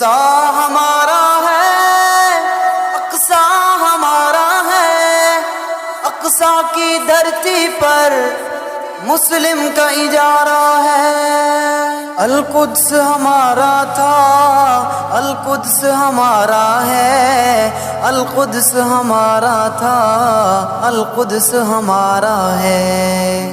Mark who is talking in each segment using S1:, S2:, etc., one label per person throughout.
S1: اقصی ہمارا ہے، اقصی ہمارا ہے، اقصی کی دھرتی پر مسلم کا اجارہ ہے۔ القدس ہمارا تھا، القدس ہمارا ہے، القدس ہمارا تھا، القدس ہمارا ہے۔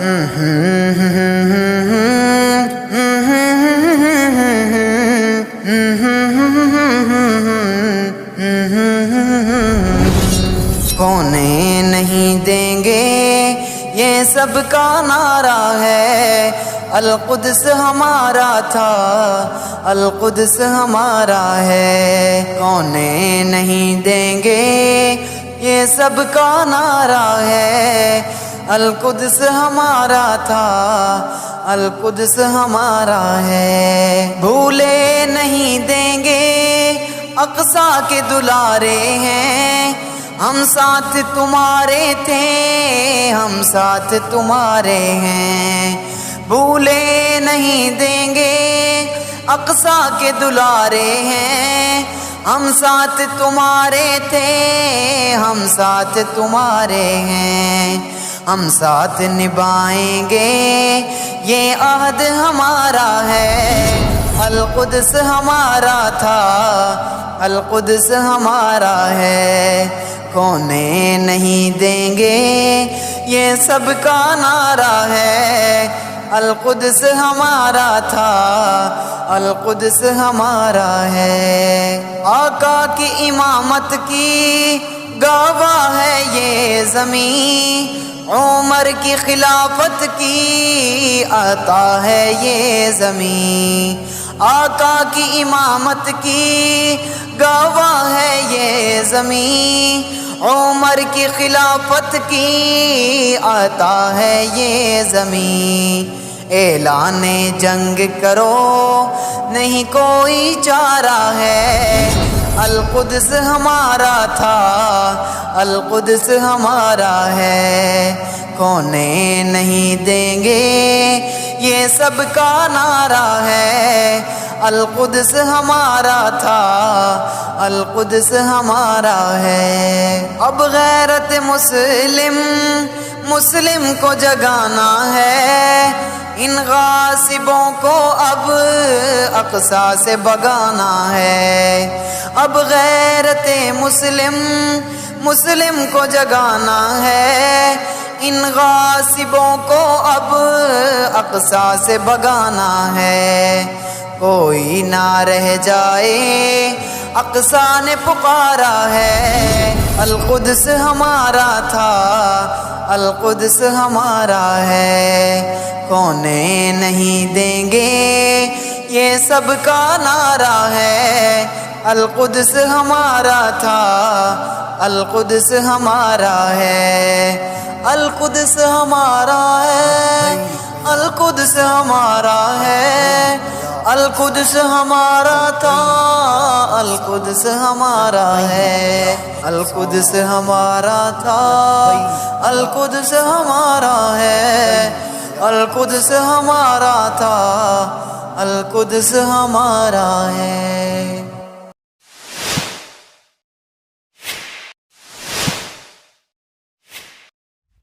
S1: کونے نہیں دیں گے یہ سب کا نعرہ ہے، القدس ہمارا تھا، القدس ہمارا ہے۔ کونے نہیں دیں گے یہ سب کا نعرہ ہے، القدس ہمارا تھا، القدس ہمارا ہے۔ بھولے نہیں دیں گے اقصی کے دلارے ہیں، ہم ساتھ تمہارے تھے، ہم ساتھ تمہارے ہیں۔ بھولے نہیں دیں گے اقصی کے دلارے ہیں، ہم ساتھ تمہارے تھے، ہم ساتھ تمہارے ہیں۔ ہم ساتھ نبھائیں گے یہ عہد ہمارا ہے، القدس ہمارا تھا، القدس ہمارا ہے۔ کونے نہیں دیں گے یہ سب کا نعرہ ہے، القدس ہمارا تھا، القدس ہمارا ہے۔ آقا کی امامت کی گواہ ہے یہ زمین، عمر کی خلافت کی عطا ہے یہ زمین۔ آقا کی امامت کی گواہ ہے یہ زمین، عمر کی خلافت کی عطا ہے یہ زمین۔ اعلان جنگ کرو نہیں کوئی چارہ ہے، القدس ہمارا تھا، القدس ہمارا ہے۔ کونے نہیں دیں گے یہ سب کا نعرہ ہے، القدس ہمارا تھا، القدس ہمارا ہے۔ اب غیرت مسلم مسلم کو جگانا ہے، ان غاصبوں کو اب اقصی سے بگانا ہے۔ اب غیرت مسلم مسلم کو جگانا ہے، ان غاصبوں کو اب اقصی سے بگانا ہے۔ کوئی نہ رہ جائے اقصی نے پکارا ہے، القدس ہمارا تھا، القدس ہمارا ہے۔ کونے نہیں دیں گے یہ سب کا نعرہ ہے، القدس ہمارا تھا، القدس ہمارا ہے۔ القدس ہمارا ہے، القدس ہمارا ہے، القدس ہمارا تھا، القدس ہمارا ہے۔ القدس ہمارا تھا، القدس ہمارا ہے، القدس ہمارا تھا، القدس ہمارا ہے۔